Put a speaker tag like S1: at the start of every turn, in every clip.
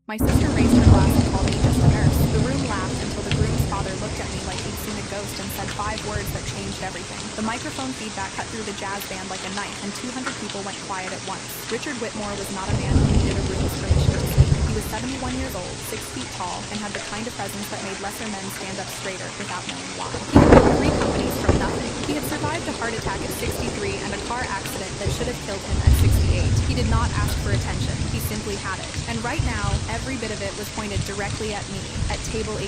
S1: My sister raised her glass and called me just a nurse. The room laughed until the groom's father looked at me like he'd seen a ghost and said 5 words that changed everything. The microphone feedback cut through the jazz band like a knife, and 200 people went quiet at once. Richard Whitmore was not a man who needed a room's permission to speak. He was 71 years old, 6 feet tall, and had the kind of presence that made lesser men stand up straighter without knowing why. He had built 3 companies from nothing. He had survived a heart attack at 63 and a car accident that should have killed him at 68. He did not ask for attention. He simply had it. And right now, every bit of it was pointed directly at me, at table 18,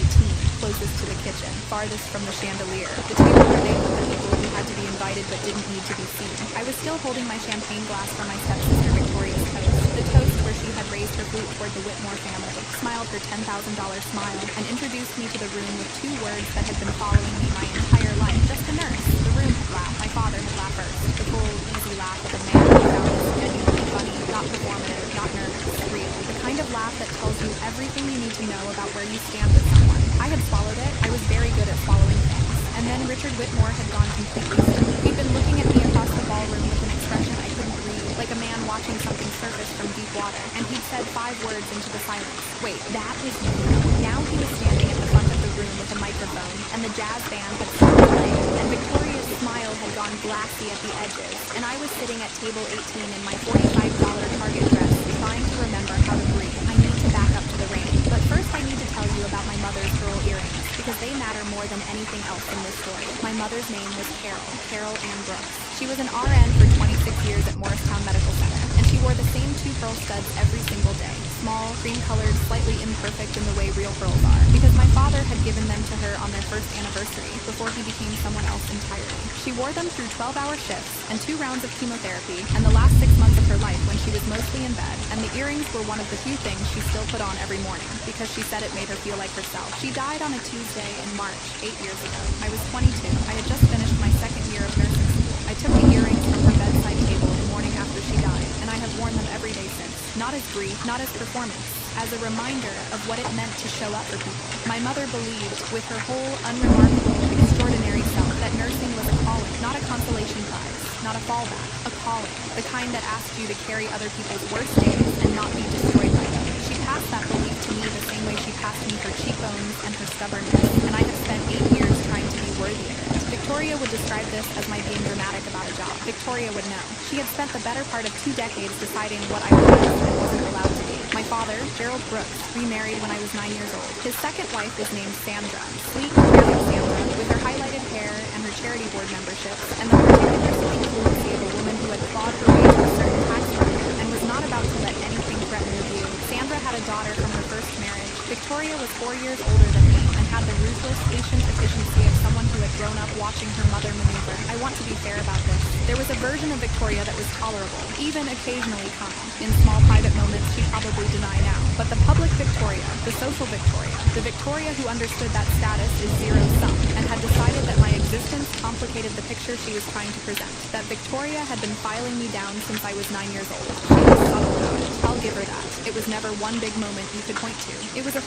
S1: closest to the kitchen, farthest from the chandelier, the table where they put the people who had to be invited but didn't need to be seen. I was still holding my champagne glass from my stepsister Victoria's toast, the toast where she had raised her flute toward the Whitmore family, smiled her $10,000 smile, and introduced me to the room with 2 words that had been following me my entire life. Just a nurse. The room had laughed. My father had laughed first. The full, easy laugh of a man who found this genuinely funny, not performative, not nervous, real. The kind of laugh that tells you everything you need to know about where you stand with someone. I had swallowed it. I was very good at swallowing things. And then Richard Whitmore had gone completely still. He'd been looking at me across the ballroom with an expression I couldn't read, like a man watching something surface from deep water. And he'd said 5 words into the silence. Wait, that is you. Now he was standing at the front of the room with a microphone, and the jazz band had stopped playing, and Victoria's smile had gone glassy at the edges, and I was sitting at table 18 in my $45 Target dress, trying to remember how to breathe. I need to back up to the rain, but first I need to tell you about my mother's pearl earrings, because they matter more than anything else in this story. My mother's name was Carol Ann Brooks. She was an RN for 26 years at Morristown Medical Center, and she wore the same 2 pearl studs every single day. Small, cream-colored, slightly imperfect in the way real pearls are, because my father had given them to her on their first anniversary before he became someone else entirely. She wore them through 12-hour shifts and 2 rounds of chemotherapy and the last 6 months of her life when she was mostly in bed, and the earrings were one of the few things she still put on every morning because she said it made her feel like herself. She died on a Tuesday in March, 8 years ago. I was 22. I had just finished my 2nd year of nursing school. I took the earrings from her bedside table the morning after she died, and I have worn them every day since. Not as grief, not as performance, as a reminder of what it meant to show up for people. My mother believed, with her whole unremarkable, extraordinary self, that nursing was a calling, not a consolation prize, not a fallback, a calling, the kind that asked you to carry other people's worst days and not be destroyed by them. She passed that belief to me the same way she passed me her cheekbones and her stubbornness, and I have spent 8 years trying to be worthy of it. Victoria would describe this as my being dramatic about a job. Victoria would know. She had spent the better part of 2 decades deciding what I was and wasn't allowed to be. My father, Gerald Brooks, remarried when I was 9 years old. His second wife was named Sandra, sleek, careful Sandra, with her highlighted hair and her charity board memberships, and the particular social fluency of a woman who had clawed her way to a certain tax bracket and was not about to let anything threaten her view. Sandra had a daughter from her first marriage. Victoria was 4 years older than me and had the ruthless, patient efficiency of someone who had grown up watching her mother maneuver. I want to be fair about this. There was a version of Victoria that was tolerable, even occasionally kind. In small private moments she'd probably deny now. But the public Victoria, the social Victoria, the Victoria who understood that status is zero-sum, and had decided that my existence complicated the picture she was trying to present. That Victoria had been filing me down since I was 9 years old. She was subtle about it. I'll give her that. It was never one big moment you could point to. It was 1,000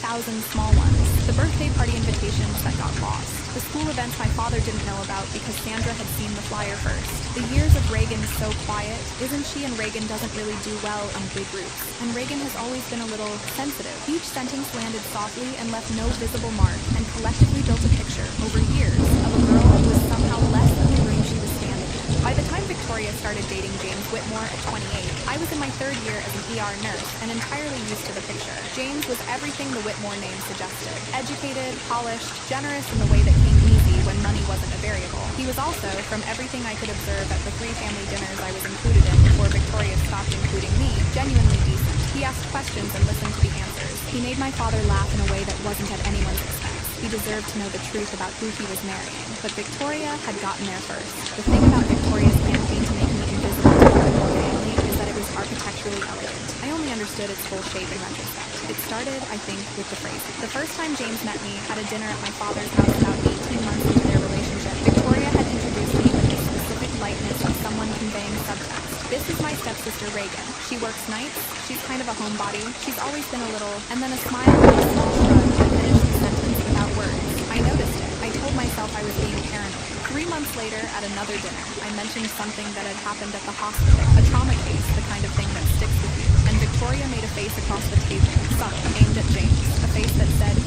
S1: small ones. The birthday party invitations that got lost. The school events my father didn't know about because Sandra had seen the flyer first. The years of Reagan so quiet. Isn't she and Reagan doesn't really do well on big groups. And Reagan has always been a little sensitive. Each sentence landed softly and left no visible mark, and collectively built a picture, over years, of a girl who was somehow less than the room she was standing in. By the time Victoria started dating James Whitmore at 28, I was in my 3rd year as an ER nurse and entirely used to the picture. James was everything the Whitmore name suggested. Educated, polished, generous in the way that came easy when money wasn't a variable. He was also, from everything I could observe at the 3 family dinners I was included in before Victoria stopped including me, genuinely decent. He asked questions and listened to the answers. He made my father laugh in a way that wasn't at anyone's expense. He deserved to know the truth about who he was marrying. But Victoria had gotten there first. The thing about Victoria's campaign to make me invisible to the Whitmore family is that it was architecturally elegant. I only understood its full shape in retrospect. It started, I think, with the phrasing. The first time James met me at a dinner at my father's house about 18 months into their relationship, Victoria had introduced me with the specific lightness of someone conveying subtext. This is my stepsister Reagan. She works nights, she's kind of a homebody, she's always been a little, and then a smile and a small shrug that finished the sentence without words. I noticed it. I told myself I was being paranoid. 3 months later, at another dinner, I mentioned something that had happened at the hospital, a trauma case, the kind of thing that sticks with you, and Victoria made a face across the table, subtle,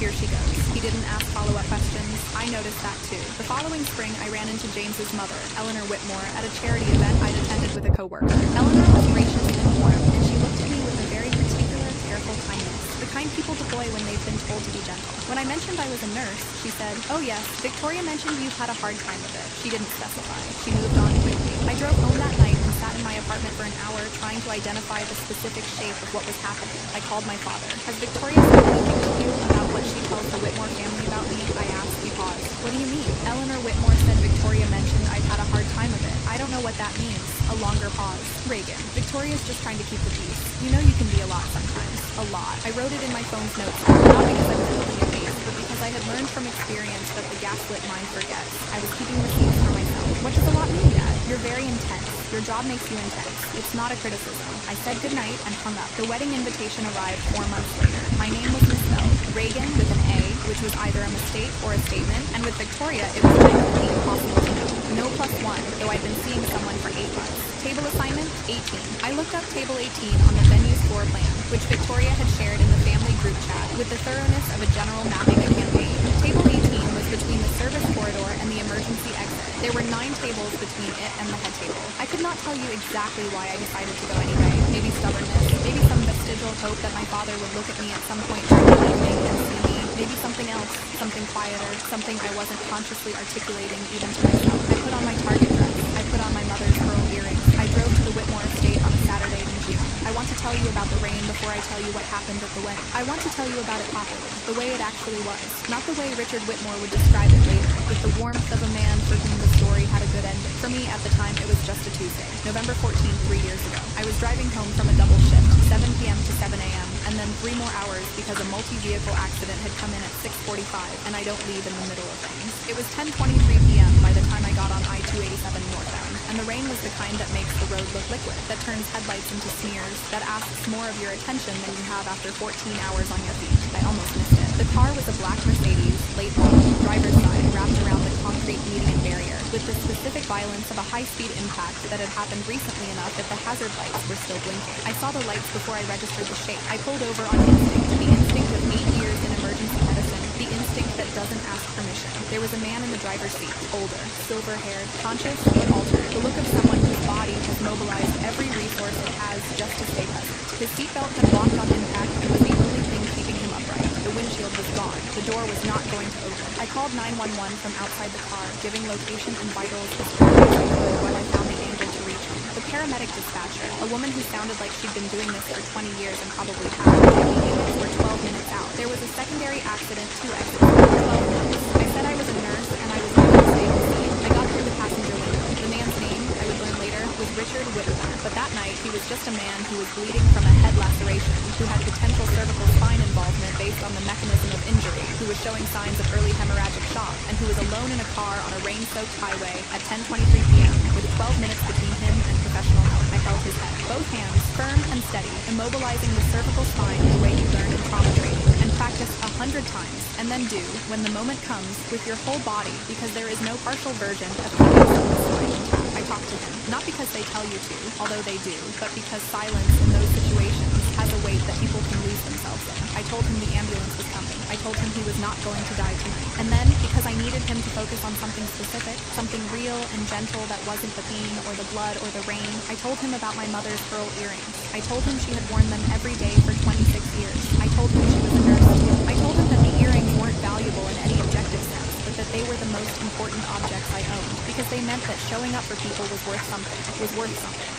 S1: here she goes. He didn't ask follow-up questions. I noticed that too. The following spring, I ran into James's mother, Eleanor Whitmore, at a charity event I'd attended with a coworker. Eleanor was gracious and warm, and she looked at me with a very particular, careful kindness. The kind people deploy when they've been told to be gentle. When I mentioned I was a nurse, she said, "Oh yes, Victoria mentioned you've had a hard time of it." She didn't specify. She moved on quickly. I drove home that night and sat in my apartment for an hour trying to identify the specific shape of what was happening. I called my father. "Has Victoria said anything to you about what she tells the Whitmore family about me?" I asked. He paused. "What do you mean?" "Eleanor Whitmore said Victoria mentioned I'd had a hard time of it." "I don't know what that means." A longer pause. "Reagan, Victoria's just trying to keep the peace. You know you can be a lot sometimes. A lot." I wrote it in my phone's notes, not because I was building a case, but because I had learned from experience that the gaslit mind forgets. I was keeping receipts for myself. "What does a lot mean, Dad?" "You're very intense. Your job makes you intense. It's not a criticism." I said goodnight and hung up. The wedding invitation arrived 4 months later. My name was misspelled. Reagan with an A, which was either a mistake or a statement, and with Victoria it was genuinely impossible to know. No +1, though I'd been seeing someone for 8 months. Table assignment, 18. I looked up table 18 on the venue's floor plan, which Victoria had shared in the family group chat with the thoroughness of a general mapping a campaign. Table 18 was between the service corridor and the emergency exit. There were 9 tables between it and the head table. I could not tell you exactly why I decided to go anyway. Maybe stubbornness, maybe some vestigial hope that my father would look at me at some point during the evening and see me. Maybe something else, something quieter, something I wasn't consciously articulating even to myself. I put on my Target dress. I put on my mother's pearl earrings. I drove to the Whitmore estate on a Saturday in June. I want to tell you about the rain before I tell you what happened at the wedding. I want to tell you about it properly, the way it actually was, not the way Richard Whitmore would describe it later, with the warmth of a man for whom the story had a good ending. For me, at the time, it was just a Tuesday, November 14th, 3 years ago. I was driving home from a double shift, 7 p.m. to 7 a.m., and then 3 more hours because a multi-vehicle accident had come in at 6:45, and I don't leave in the middle of things. It was 10:23 p.m. by the time I got on I-287 northbound, and the rain was the kind that makes the road look liquid, that turns headlights into smears, that asks more of your attention than you have after 14 hours on your feet. I almost missed it. The car was a black Mercedes, late model, driver's side, wrapped around the concrete median barrier, with the specific violence of a high-speed impact that had happened recently enough that the hazard lights were still blinking. I saw the lights before I registered the shape. I pulled over on instinct, the instinct of 8 years in emergency medicine, the instinct that doesn't ask permission. There was a man in the driver's seat, older, silver-haired, conscious but altered, the look of someone whose body has mobilized every resource it has just to stay present. His seatbelt had locked on impact and was the only thing keeping him upright. The windshield was gone. The door was not going to open. I called 911 from outside the car, giving location and vitals as quickly as I could while I found the angle to reach him. The paramedic dispatcher, a woman who sounded like she'd been doing this for 20 years and probably had 50 units, were 12 minutes out. There was a secondary accident, 2 exits, 12 minutes. I said I was a nurse and I was going to stay on scene. I got through the passenger window. The man's name, I would learn later, was Richard Whitmore. But that night, he was just a man who was bleeding from a head laceration, who had potential cervical spine involvement based on the mechanism of injury, who was showing signs of early hemorrhagic shock, and who was alone in a car on a rain-soaked highway at 10:23 p.m. with 12 minutes between him and professional help. I felt his head, both hands, firm and steady, immobilizing the cervical spine the way you learn in trauma training, and practice 100 times, and then do, when the moment comes, with your whole body, because there is no partial version of keeping someone's spine intact. I talked to him, not because they tell you to, although they do, but because silence in those situations has a weight that people can lose themselves in. I told him the ambulance was coming. I told him he was not going to die tonight. And then, because I needed him to focus on something specific, something real and gentle that wasn't the pain or the blood or the rain, I told him about my mother's pearl earrings. I told him she had worn them every day for 26 years. I told him she was a nurse too. I told him that the earrings weren't valuable in any objective sense, but that they were the most important objects I owned, because they meant that showing up for people was worth something,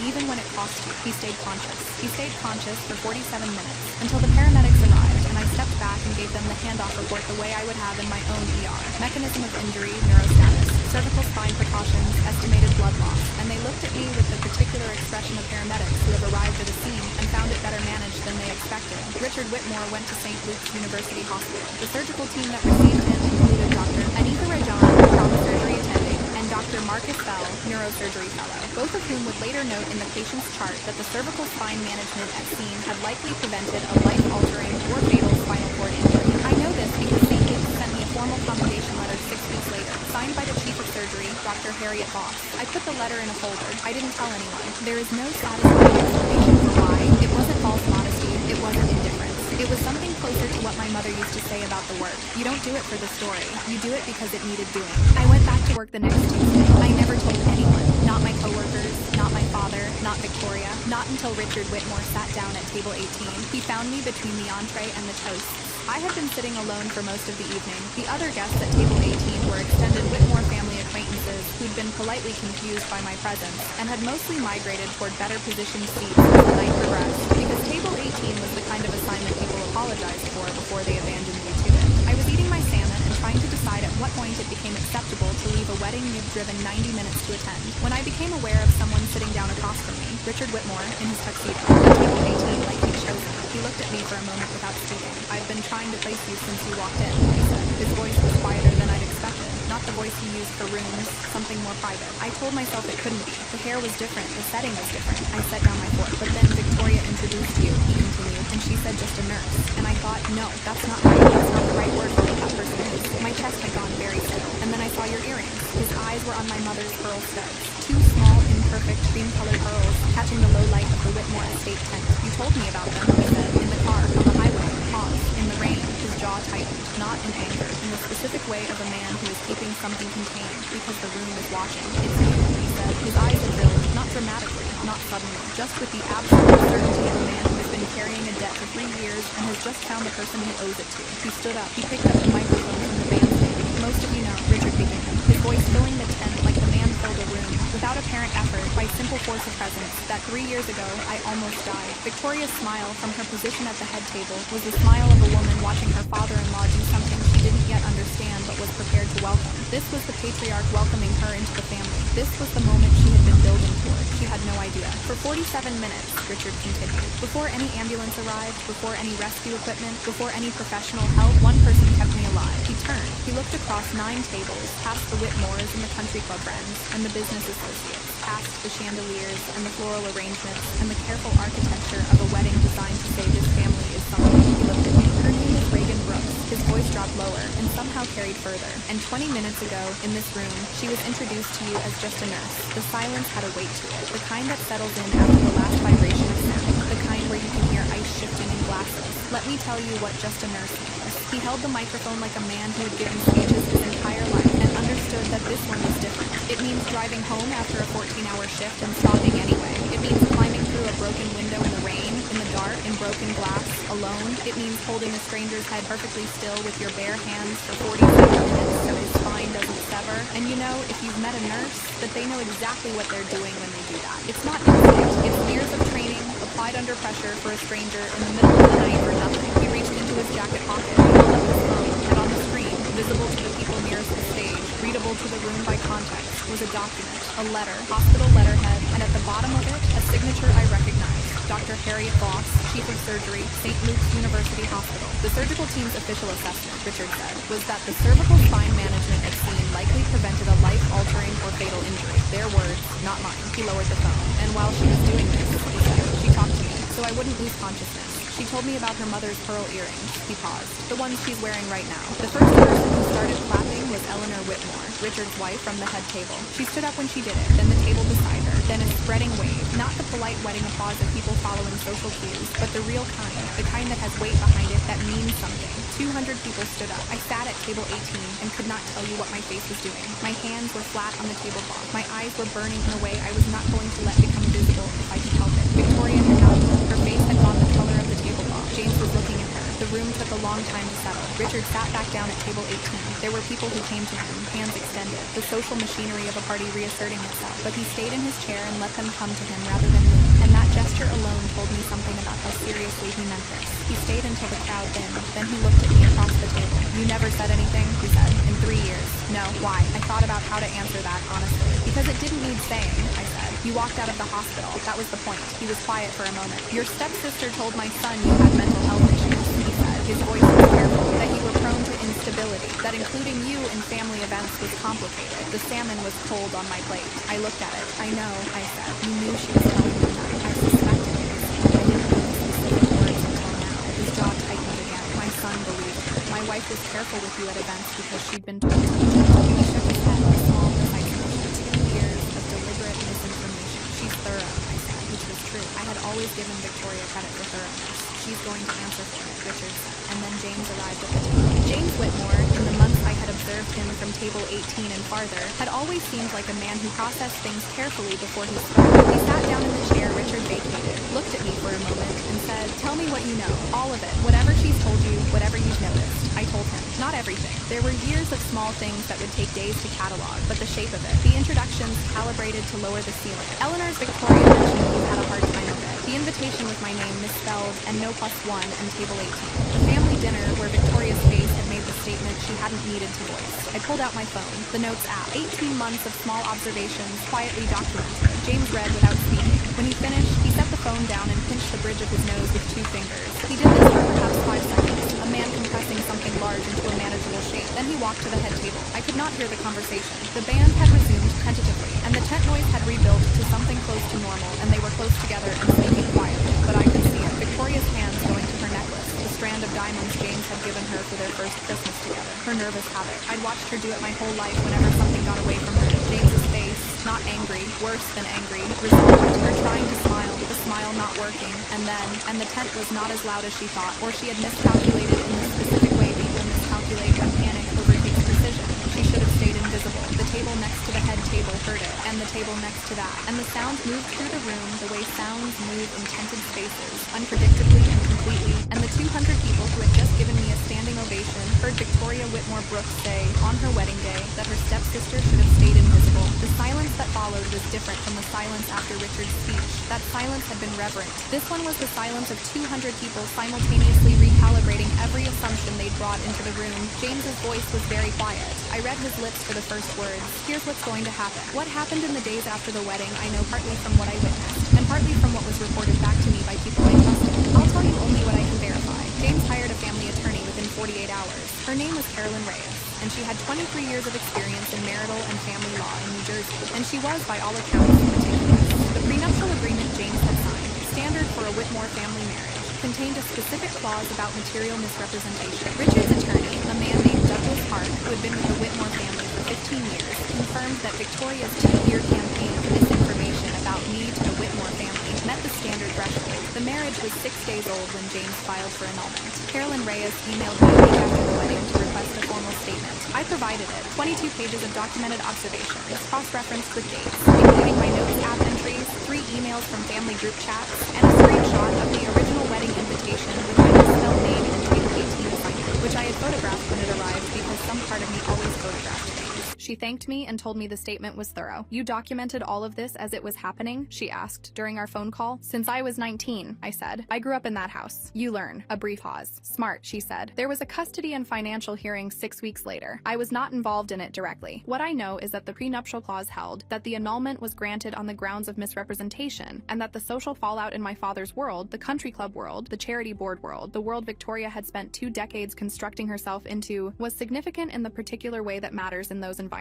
S1: even when it cost you. He stayed conscious. He stayed conscious for 47 minutes, until the paramedics arrived, and I stepped back and gave them the handoff report the way I would have in my own ER. Mechanism of injury, neurostatus, cervical spine precautions, estimated blood loss, and they looked at me with the particular expression of paramedics who have arrived at a scene and found it better managed than they expected. Richard Whitmore went to St. Luke's University Hospital. The surgical team that received him included Dr. Anitha Rajan, trauma surgery attending, and Dr. Marcus Bell, neurosurgery fellow, both of whom would later note in the patient's chart that the cervical spine management at scene had likely prevented a life-altering or fatal spinal cord injury. I know this because St. Luke's sent me a formal commendation letter 6 weeks later, signed by the chief of surgery, Dr. Harriet Voss. I put the letter in a folder. I didn't tell anyone. There is no satisfying explanation for why. It wasn't false modesty. It wasn't indifference. It was something closer to what my mother used to say about the work. You don't do it for the story. You do it because it needed doing. I went back to work the next Tuesday. I never told anyone. Not my coworkers, not my father, not Victoria. Not until Richard Whitmore sat down at table 18. He found me between the entree and the toasts. I had been sitting alone for most of the evening. The other guests at table 18 were extended Whitmore family acquaintances who'd been politely confused by my presence and had mostly migrated toward better positioned seats as the night progressed, because table 18 was the kind of assignment people apologized for before they abandoned you to it. I was eating my salmon and trying to decide at what point it became acceptable to leave a wedding you've driven 90 minutes to attend, when I became aware of someone sitting down across from me, Richard Whitmore, in his tuxedo, at table 18 like he'd chosen. He looked at me for a moment without speaking. I've been trying to place you since you walked in, he said. His voice was quieter than I'd expected. Not the voice he used for rooms, something more private. I told myself it couldn't be. The hair was different, the setting was different. I set down my fork. But then Victoria introduced you, he continued, and she said just a nurse. And I thought, no, that's not right. That's not the right word for what that person is. My chest had gone very still. And then I saw your earrings. His eyes were on my mother's pearl studs. Two small, imperfect, cream-colored pearls catching the low light of the Whitmore estate tent. You told me about them, he said, in the car, on the highway. Pause. In the rain, his jaw tightened, not in anger, in the specific way of a man who is keeping something contained because the room is watching. It's you, he said. His eyes had filled, not dramatically, not suddenly, just with the absolute certainty of a man who has been carrying a debt for 3 years and has just found the person he owes it to. He stood up. He picked up the microphone from the bandstand. Most of you know, Richard began, his voice filling the tent like the man filled a room. Without apparent effort, by simple force of presence, that 3 years ago, I almost died. Victoria's smile from her position at the head table was the smile of a woman watching her father-in-law do something she didn't yet understand but was prepared to welcome. This was the patriarch welcoming her into the family. This was the moment she had been building toward. She had no idea. For 47 minutes, Richard continued. Before any ambulance arrived, before any rescue equipment, before any professional help, one person kept me alive. He turned. He looked across 9 tables, past the Whitmores and the country club friends, and the business associates, past the chandeliers and the floral arrangements, and the careful architecture of a wedding designed to say this family is something. He looked at me. Her name is Reagan Brooks. His voice dropped lower, and somehow carried further. And 20 minutes ago, in this room, she was introduced to you as just a nurse. The silence had a weight to it, the kind that settles in after the last vibration of sound, the kind where you can hear ice shifting in glasses. Let me tell you what just a nurse means. He held the microphone like a man who had given speeches his entire life and understood that this one was different. It means driving home after a 14-hour shift and stopping anyway. It means climbing through a broken window in the rain, in the dark, in broken glass, alone. It means holding a stranger's head perfectly still with your bare hands for 47 minutes so his spine doesn't sever. And you know, if you've met a nurse, that they know exactly what they're doing when they do that. It's not instinct. It's years of training, applied under pressure for a stranger in the middle of the night for nothing. He reached into his jacket pocket, he held up his phone, and on the screen, visible to the people nearest the stage, readable to the room by context, was a document, a letter, hospital letterhead, and at the bottom of it, a signature I recognized. Dr. Harriet Voss, Chief of Surgery, St. Luke's University Hospital. The surgical team's official assessment, Richard said, was that the cervical spine management at scene likely prevented a life-altering or fatal injury. Their words, not mine. He lowered the phone. And while she was doing this, he said, she talked to me, so I wouldn't lose consciousness. She told me about her mother's pearl earrings. He paused. The ones she's wearing right now. The first person who started clapping was Eleanor Whitmore, Richard's wife, from the head table. She stood up when she did it, then the table beside her, then a spreading wave. Not the polite wedding applause of people following social cues, but the real kind. The kind that has weight behind it that means something. 200 people stood up. I sat at table 18 and could not tell you what my face was doing. My hands were flat on the tablecloth. My eyes were burning in a way I was not going to let become visible if I could help it. Victoria had not moved. Her face had gone the color of the tablecloth. James was looking at her. The room took a long time to settle. Richard sat back down at table 18. There were people who came to him, hands extended, the social machinery of a party reasserting itself. But he stayed in his chair and let them come to him rather than move. And that gesture alone told me something about how seriously he meant this. He stayed until the crowd thinned. Then he looked at me across the table. You never said anything, he said, in 3 years. No, why? I thought about how to answer that, honestly. Because it didn't need saying, I said. You walked out of the hospital. That was the point. He was quiet for a moment. Your stepsister told my son you had mental health issues, he said. His voice was careful. That you were prone to instability. That including you in family events was complicated. The salmon was cold on my plate. I looked at it. I know, I said. You knew she was telling you that. I suspected it. I didn't know the specific words until now. His jaw tightened again. My son believed her. My wife was careful with you at events because she'd been told to. He shook his head, a small, precise motion. 2 years of deliberate misinformation. She's thorough, I said, which was true. I had always given Victoria credit for thoroughness. she's going to answer for it, Richard said. And then James arrived at the table. James Whitmore, in the months I had observed him from table 18 and farther, had always seemed like a man who processed things carefully before he spoke. He sat down in the chair Richard vacated, looked at me for a moment, and said, "Tell me what you know. All of it. Whatever she's told you, whatever you've noticed." I told him. Not everything. There were years of small things that would take days to catalog, but the shape of it. The introductions calibrated to lower the ceiling. Eleanor's Victoria mentioned you had a hard time of it. The invitation with my name misspelled and no +1 and table 18. The family dinner where Victoria's face had made the statement she hadn't needed to voice. I pulled out my phone, the notes app. 18 months of small observations, quietly documented. James read without speaking. When he finished, he set the phone down and pinched the bridge of his nose with 2 fingers. He did this for perhaps 5 seconds, a man compressing something large into a manageable shape. Then he walked to the head table. I could not hear the conversation. The band had resumed tentatively, and the tent noise had rebuilt to something close to normal, and they were close together and speaking quietly. But I could see it. Victoria's hands going to her necklace, the strand of diamonds James had given her for their first Christmas together. Her nervous habit. I'd watched her do it my whole life whenever something got away from her. James's face, not angry, worse than angry, resolved, her trying to smile, the smile not working, and the tent was not as loud as she thought, or she had miscalculated in the specific way people miscalculate when panic overtakes precision. She should have stayed invisible. The table next to the head table heard it, and the table next to that, and the sound moved through the room the way sounds move in tented spaces, unpredictably and completely, and the 200 people who had just given me a standing ovation heard Victoria Whitmore Brooks say, on her wedding day, that her stepsister should have stayed invisible. The silence that followed was different from the silence after Richard's speech. That silence had been reverent. This one was the silence of 200 people simultaneously recalibrating every assumption they'd brought into the room. James's voice was very quiet. I read his lips for the first words. Here's what's going to happen. What happened in the days after the wedding, I know partly from what I witnessed, and partly from what was reported back to me by people I trusted. I'll tell you only what I can verify. James hired a family attorney within 48 hours. Her name was Carolyn Reyes, and she had 23 years of experience in marital and family law in New Jersey, and she was, by all accounts, meticulous. The prenuptial agreement James had signed, standard for a Whitmore family marriage, contained a specific clause about material misrepresentation. Richard's attorney, a man named Douglas Hart, who had been with the Whitmore family for 15 years, confirmed that Victoria's 2-year campaign of misinformation about me to the Whitmore family met the standard threshold. The marriage was 6 days old when James filed for annulment. Carolyn Reyes emailed me a week after the wedding to request a formal statement. I provided it. 22 pages of documented observations, cross-referenced with dates, including my notes app entries, 3 emails from family group chats, and a screenshot of the original wedding invitation with my misspelled name and table 18 assignment, which I had photographed when it arrived because some part of me always photographed things. She thanked me and told me the statement was thorough. You documented all of this as it was happening? She asked during our phone call. Since I was 19, I said. I grew up in that house. You learn. A brief pause. Smart, she said. There was a custody and financial hearing 6 weeks later. I was not involved in it directly. What I know is that the prenuptial clause held that the annulment was granted on the grounds of misrepresentation, and that the social fallout in my father's world, the country club world, the charity board world, the world Victoria had spent 2 decades constructing herself into, was significant in the particular way that matters in those environments.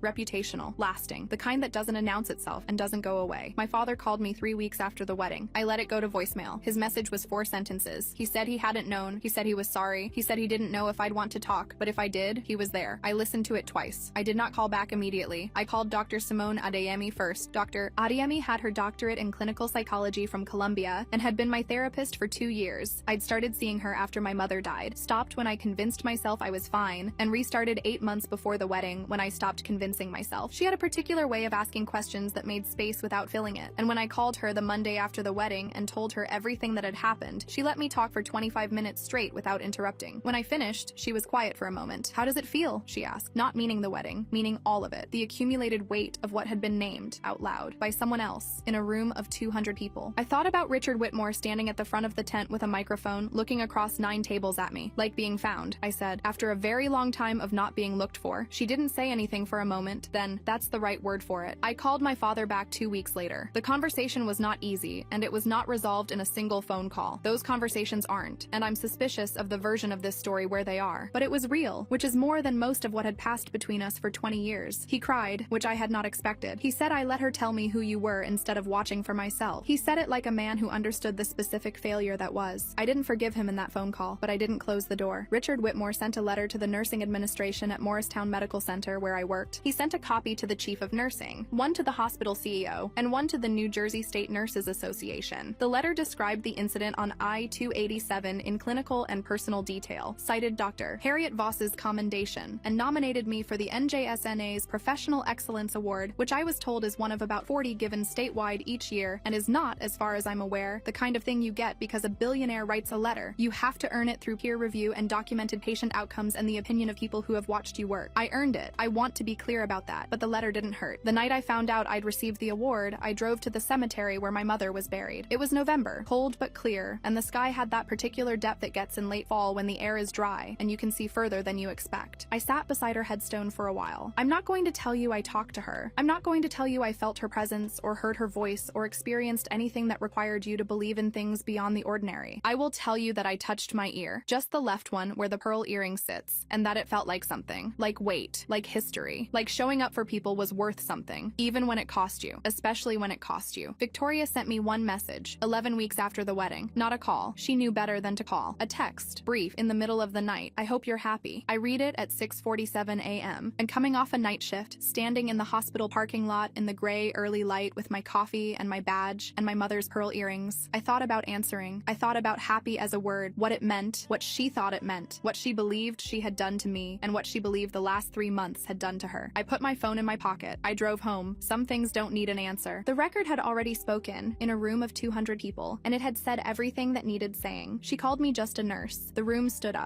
S1: Reputational, lasting, the kind that doesn't announce itself and doesn't go away. My father called me 3 weeks after the wedding. I let it go to voicemail. His message was 4 sentences. He said he hadn't known. He said he was sorry. He said he didn't know if I'd want to talk, but if I did, he was there. I listened to it twice. I did not call back immediately. I called Dr. Simone Adeyemi first. Dr. Adeyemi had her doctorate in clinical psychology from Columbia and had been my therapist for 2 years. I'd started seeing her after my mother died, stopped when I convinced myself I was fine, and restarted 8 months before the wedding when I stopped convincing myself. She had a particular way of asking questions that made space without filling it, and when I called her the Monday after the wedding and told her everything that had happened, she let me talk for 25 minutes straight without interrupting. When I finished, she was quiet for a moment. How does it feel? She asked, not meaning the wedding, meaning all of it, the accumulated weight of what had been named out loud by someone else in a room of 200 people. I thought about Richard Whitmore standing at the front of the tent with a microphone, looking across 9 tables at me, like being found, I said, after a very long time of not being looked for. She didn't say anything for a moment, then, that's the right word for it. I called my father back 2 weeks later. The conversation was not easy, and it was not resolved in a single phone call. Those conversations aren't, and I'm suspicious of the version of this story where they are. But it was real, which is more than most of what had passed between us for 20 years. He cried, which I had not expected. He said I let her tell me who you were instead of watching for myself. He said it like a man who understood the specific failure that was. I didn't forgive him in that phone call, but I didn't close the door. Richard Whitmore sent a letter to the nursing administration at Morristown Medical Center where where I worked. He sent a copy to the chief of nursing, one to the hospital CEO, and one to the New Jersey State Nurses Association. The letter described the incident on I-287 in clinical and personal detail, cited Dr. Harriet Voss's commendation, and nominated me for the NJSNA's Professional Excellence Award, which I was told is one of about 40 given statewide each year, and is not, as far as I'm aware, the kind of thing you get because a billionaire writes a letter. You have to earn it through peer review and documented patient outcomes and the opinion of people who have watched you work. I earned it. I want to be clear about that, but the letter didn't hurt. The night I found out I'd received the award, I drove to the cemetery where my mother was buried. It was November, cold but clear, and the sky had that particular depth it gets in late fall when the air is dry and you can see further than you expect. I sat beside her headstone for a while. I'm not going to tell you I talked to her. I'm not going to tell you I felt her presence or heard her voice or experienced anything that required you to believe in things beyond the ordinary. I will tell you that I touched my ear, just the left one where the pearl earring sits, and that it felt like something, like weight, like history, like showing up for people was worth something, even when it cost you, especially when it cost you. Victoria sent me one message, 11 weeks after the wedding. Not a call. She knew better than to call. A text, brief, in the middle of the night. I hope you're happy. I read it at 6:47 a.m. and coming off a night shift, standing in the hospital parking lot in the gray early light with my coffee and my badge and my mother's pearl earrings, I thought about answering. I thought about happy as a word, what it meant, what she thought it meant, what she believed she had done to me, and what she believed the last 3 months had done to her. I put my phone in my pocket. I drove home. Some things don't need an answer. The record had already spoken in a room of 200 people, and it had said everything that needed saying. She called me just a nurse. The room stood up.